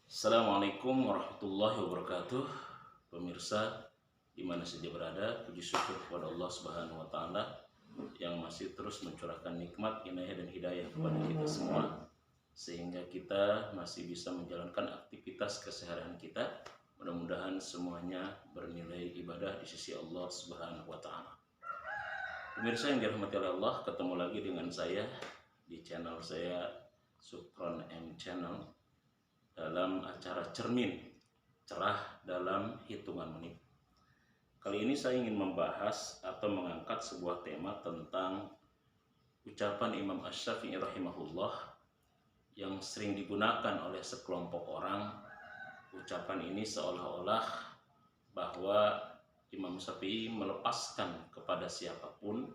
Assalamualaikum warahmatullahi wabarakatuh. Pemirsa dimana saja berada, puji syukur kepada Allah Subhanahu wa Ta'ala yang masih terus mencurahkan nikmat, inayah dan hidayah kepada kita semua, sehingga kita masih bisa menjalankan aktivitas keseharian kita. Mudah-mudahan semuanya bernilai ibadah di sisi Allah Subhanahu wa Ta'ala. Pemirsa yang dirahmati oleh Allah, ketemu lagi dengan saya di channel saya, Supron M Channel, dalam acara Cermin, Cerah dalam Hitungan Menit. Kali ini saya ingin membahas atau mengangkat sebuah tema tentang ucapan Imam Asy-Syafi'i rahimahullah yang sering digunakan oleh sekelompok orang. Ucapan ini seolah-olah bahwa Imam Syafi'i melepaskan kepada siapapun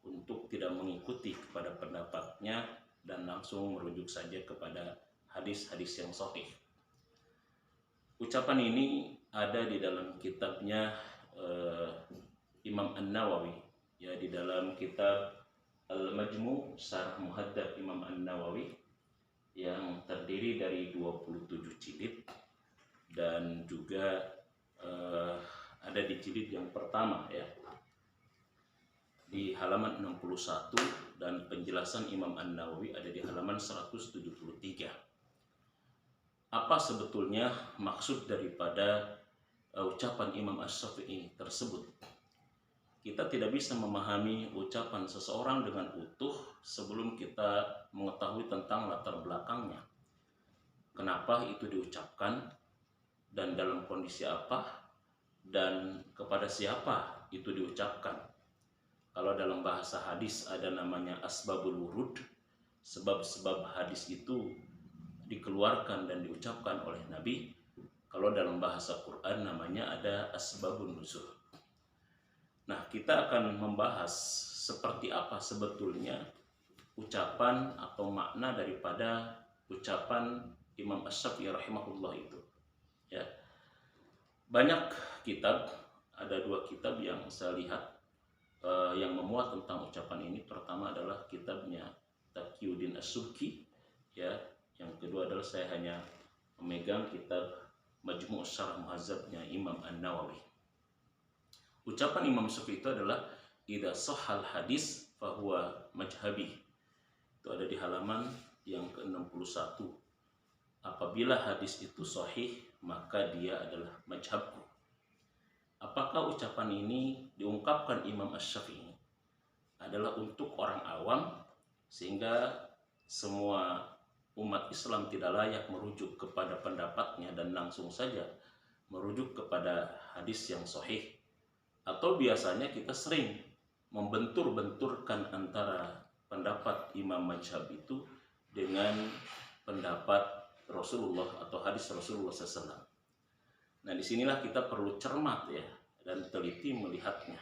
untuk tidak mengikuti kepada pendapatnya dan langsung merujuk saja kepada hadis-hadis yang sahih. Ucapan ini ada di dalam kitabnya Imam An-Nawawi, ya, di dalam kitab Al-Majmu' Syarah Muhadzab Imam An-Nawawi yang terdiri dari 27 jilid, dan juga ada di jilid yang pertama, ya, di halaman 61, dan penjelasan Imam An-Nawawi ada di halaman 173. Apa sebetulnya maksud daripada ucapan Imam Asy-Syafi'i tersebut? Kita tidak bisa memahami ucapan seseorang dengan utuh sebelum kita mengetahui tentang latar belakangnya. Kenapa itu diucapkan, dan dalam kondisi apa, dan kepada siapa itu diucapkan. Kalau dalam bahasa hadis ada namanya asbabul wurud, sebab-sebab hadis itu dikeluarkan dan diucapkan oleh Nabi. Kalau dalam bahasa Quran namanya ada asbabun nuzul. Nah, kita akan membahas seperti apa sebetulnya ucapan atau makna daripada ucapan Imam Asy-Syafi'i rahimahullah itu. Ya. Banyak kitab, ada 2 kitab yang saya lihat yang memuat tentang ucapan ini. Pertama adalah kitabnya Taqiyuddin As-Subki, ya. Yang kedua adalah saya hanya memegang kitab Majmu' Syarah Muhadzabnya Imam An-Nawawi. Ucapan Imam Syafi'i itu adalah idza shahhal hadis fahuwa majhabi. Itu ada di halaman yang ke-61. Apabila hadis itu sahih, maka dia adalah majhabku. Apakah ucapan ini diungkapkan Imam Asy-Syafi'i adalah untuk orang awam, sehingga semua umat Islam tidak layak merujuk kepada pendapatnya dan langsung saja merujuk kepada hadis yang sahih? Atau biasanya kita sering membentur-benturkan antara pendapat Imam Mazhab itu dengan pendapat Rasulullah atau hadis Rasulullah SAW. Nah, disinilah kita perlu cermat, ya, dan teliti melihatnya.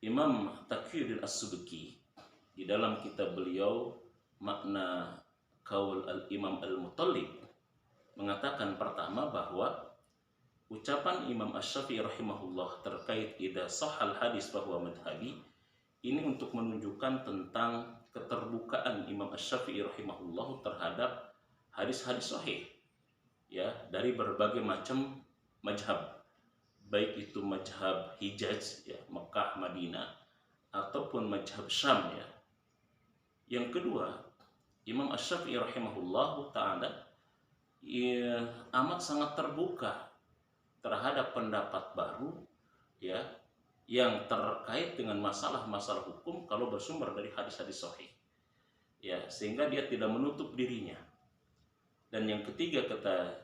Imam Taqiyuddin As-Subki di dalam kitab beliau Makna Qaul Al-Imam Al-Muttalib mengatakan pertama bahwa ucapan Imam Asy-Syafi'i rahimahullah terkait idza shahhal hadis bahwa madhabi ini untuk menunjukkan tentang keterbukaan Imam Asy-Syafi'i rahimahullah terhadap hadis-hadis sahih, ya, dari berbagai macam mazhab, baik itu mazhab Hijaz, ya, Mekah, Madinah, ataupun mazhab Syam, ya. Yang kedua, Imam Asy-Syafi'i rahimahullah ta'ala amat sangat terbuka terhadap pendapat baru, ya, yang terkait dengan masalah-masalah hukum kalau bersumber dari hadis-hadis sahih, ya, sehingga dia tidak menutup dirinya. Dan yang ketiga, kata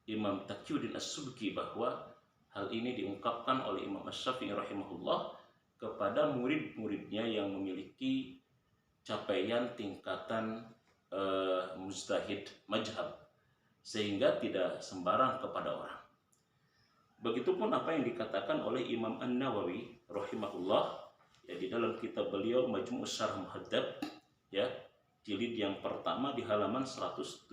Imam Taqiyuddin As-Subki, bahwa hal ini diungkapkan oleh Imam Asy-Syafi'i rahimahullah kepada murid-muridnya yang memiliki capaian tingkatan mujtahid mazhab, sehingga tidak sembarang kepada orang. Begitupun apa yang dikatakan oleh Imam An-Nawawi rahimahullah, ya, di dalam kitab beliau Majmu' Syarah Muhadzab, ya, jilid yang pertama di halaman 173.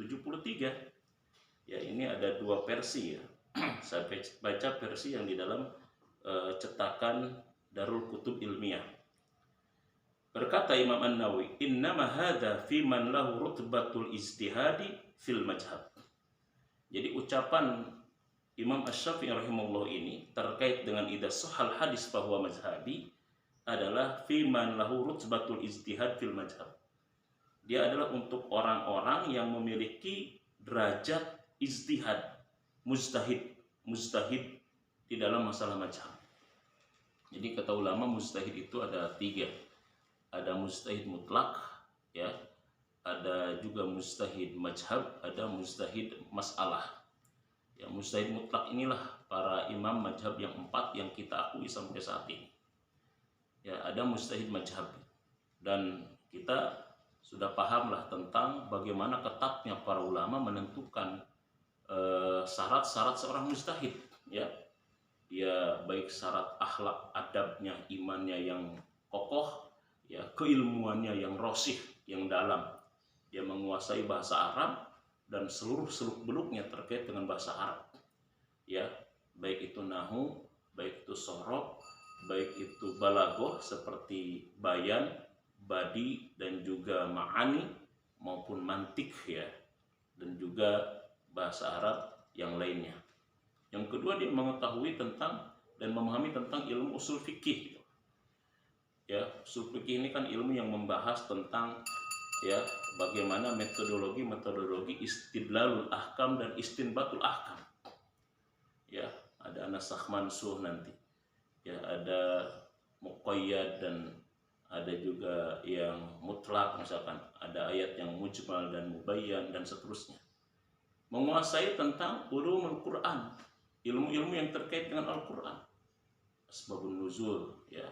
Ya, ini ada 2 versi, ya. Saya baca versi yang di dalam cetakan Darul Kutub Ilmiah. Berkata Imam An-Nawawi, innama hadza fi man lahu rutbatul ijtihadi fil majhab. Jadi ucapan Imam Asy-Syafi'i rahimahullah ini terkait dengan idza sahal hadis bahwa mazhabi adalah fi man lahu rutbatul ijtihad fil mazhab. Dia adalah untuk orang-orang yang memiliki derajat ijtihad, mujtahid di dalam masalah mazhab. Jadi kata ulama mujtahid itu ada 3. Ada mujtahid mutlak, ya, ada juga mujtahid mazhab, ada mujtahid masalah. Ya, mujtahid mutlak inilah para imam mazhab yang 4 yang kita akui sampai saat ini. Ya, ada mujtahid mazhab, dan kita sudah pahamlah tentang bagaimana ketatnya para ulama menentukan syarat-syarat seorang mujtahid. Ya, dia baik syarat akhlak, adabnya, imannya yang kokoh, ya, keilmuannya yang rosih, yang dalam. Dia menguasai bahasa Arab dan seluruh seluk-beluknya terkait dengan bahasa Arab. Ya, baik itu nahwu, baik itu sorof, baik itu balaghah seperti bayan, badi, dan juga ma'ani maupun mantik, ya, dan juga bahasa Arab yang lainnya. Yang kedua, dia mengetahui tentang dan memahami tentang ilmu usul fikih. Ya, usul fikih ini kan ilmu yang membahas tentang, ya, bagaimana metodologi istidlalul ahkam dan istinbatul ahkam. Ya, ada nasakh mansuh nanti. Ya, ada muqayyad dan ada juga yang mutlak, misalkan ada ayat yang mujmal dan mubayyan dan seterusnya. Menguasai tentang ulumul Quran, ilmu-ilmu yang terkait dengan Al-Quran, asbabun nuzul, ya,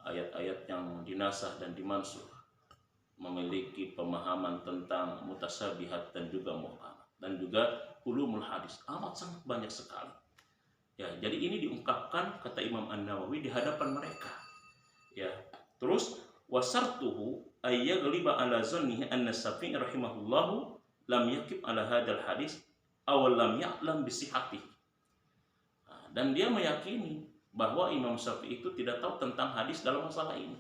ayat-ayat yang dinasah dan dimansuh, memiliki pemahaman tentang mutasabihat dan juga muhkamat, dan juga ulumul hadis, amat sangat banyak sekali. Ya, jadi ini diungkapkan kata Imam An-Nawawi di hadapan mereka. Ya, terus wasartuhu ayyaghliba ala zannihi anna Syafi'i rahimahullahu lam yakib ala hadal hadis aw lam ya'lam bisihhatih. Dan dia meyakini bahwa Imam Syafi'i itu tidak tahu tentang hadis dalam masalah ini.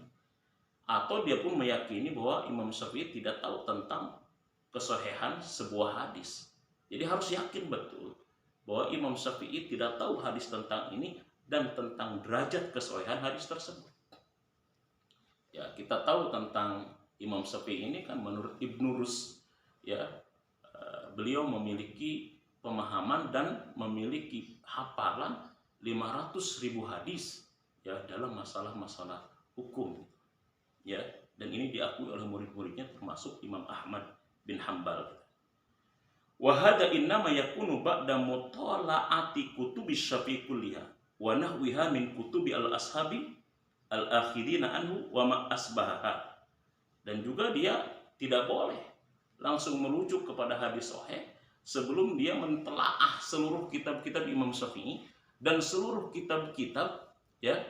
Atau dia pun meyakini bahwa Imam Syafi'i tidak tahu tentang kesahihan sebuah hadis. Jadi harus yakin betul bahwa Imam Syafi'i tidak tahu hadis tentang ini dan tentang derajat kesahihan hadis tersebut. Ya, kita tahu tentang Imam Syafi'i ini kan menurut Ibnu Rus, ya, beliau memiliki pemahaman dan memiliki hafalan 500.000 hadis, ya, dalam masalah-masalah hukum, ya, dan ini diakui oleh murid-muridnya termasuk Imam Ahmad bin Hambal. Wa hadza innama yakunu ba'da mutala'ati kutubi Syafi'i kulliha wa nahwiha min kutubi al-ashabi al-akhirina anhu wa ma asbahaha. Dan juga dia tidak boleh langsung merujuk kepada hadis sahih sebelum dia mentelaah seluruh kitab-kitab Imam Syafi'i dan seluruh kitab-kitab, ya,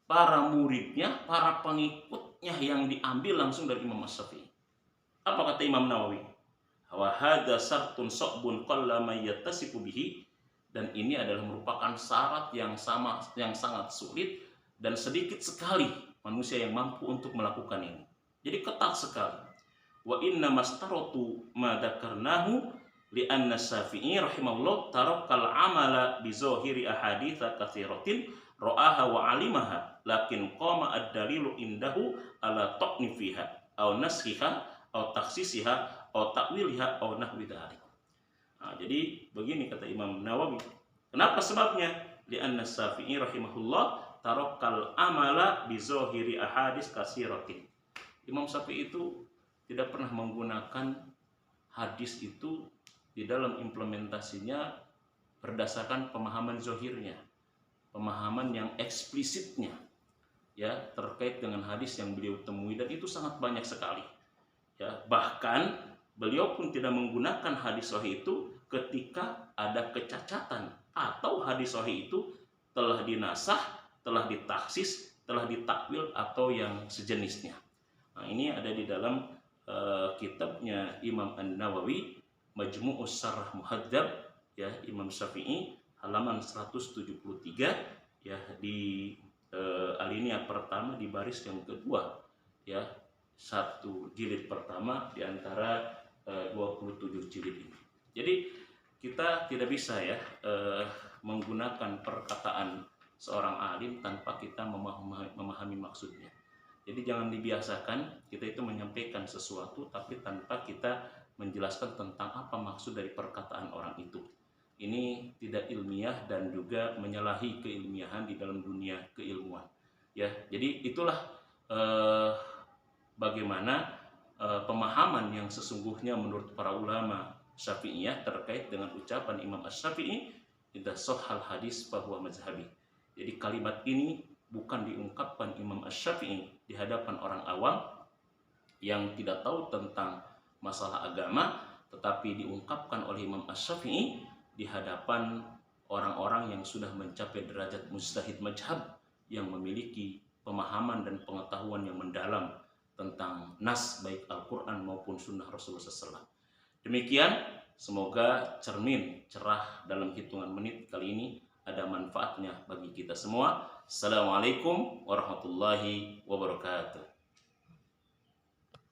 para muridnya, para pengikutnya yang diambil langsung dari Imam Syafi'i. Apa kata Imam Nawawi? Wa hadza syartun sa'bun qalla may yattasifu bihi, dan ini adalah merupakan syarat yang sangat sulit dan sedikit sekali manusia yang mampu untuk melakukan ini. Jadi ketat sekali. Wa inna mastaratu ma dzakarnahu li anna Syafi'i rahimahullah tarakal amala bi zahiri ahaditsa katsiratin ra'aha wa alimaha lakin qama ad-dalilu indahu ala taqnifiha aw naskhiha aw takhsisiha aw ta'wiliha aw nahwi dzalik. Nah, jadi begini kata Imam Nawawi. Kenapa sebabnya? Li anna Syafi'i rahimahullah tarakal amala bi zahiri ahadits katsiratin. Imam Syafi'i itu tidak pernah menggunakan hadis itu di dalam implementasinya berdasarkan pemahaman zahirnya, pemahaman yang eksplisitnya, ya, terkait dengan hadis yang beliau temui, dan itu sangat banyak sekali. Ya, bahkan beliau pun tidak menggunakan hadis sahih itu ketika ada kecacatan atau hadis sahih itu telah dinasah, telah ditaksis, telah ditakwil atau yang sejenisnya. Nah, ini ada di dalam kitabnya Imam An-Nawawi, Majmu'us Syarah Muhadzab, ya, Imam Syafi'i, halaman 173, ya, di alinea pertama di baris yang kedua, ya, satu jilid pertama di antara 27 jilid ini. Jadi kita tidak bisa ya menggunakan perkataan seorang alim tanpa kita memahami maksudnya. Jadi jangan dibiasakan kita itu menyampaikan sesuatu tapi tanpa kita menjelaskan tentang apa maksud dari perkataan orang itu. Ini tidak ilmiah dan juga menyalahi keilmiahan di dalam dunia keilmuan. Ya, jadi itulah bagaimana pemahaman yang sesungguhnya menurut para ulama Syafi'iyah terkait dengan ucapan Imam Asy-Syafi'i, idza shahhal hadis fahuwa mazhabi. Jadi kalimat ini bukan diungkapkan Imam Asy-Syafi'i di hadapan orang awam yang tidak tahu tentang masalah agama, tetapi diungkapkan oleh Imam Asy-Syafi'i di hadapan orang-orang yang sudah mencapai derajat mujtahid mazhab, yang memiliki pemahaman dan pengetahuan yang mendalam tentang nas baik Al-Quran maupun sunnah Rasulullah SAW. Demikian, semoga cermin cerah dalam hitungan menit kali ini ada manfaatnya bagi kita semua. Assalamualaikum warahmatullahi wabarakatuh.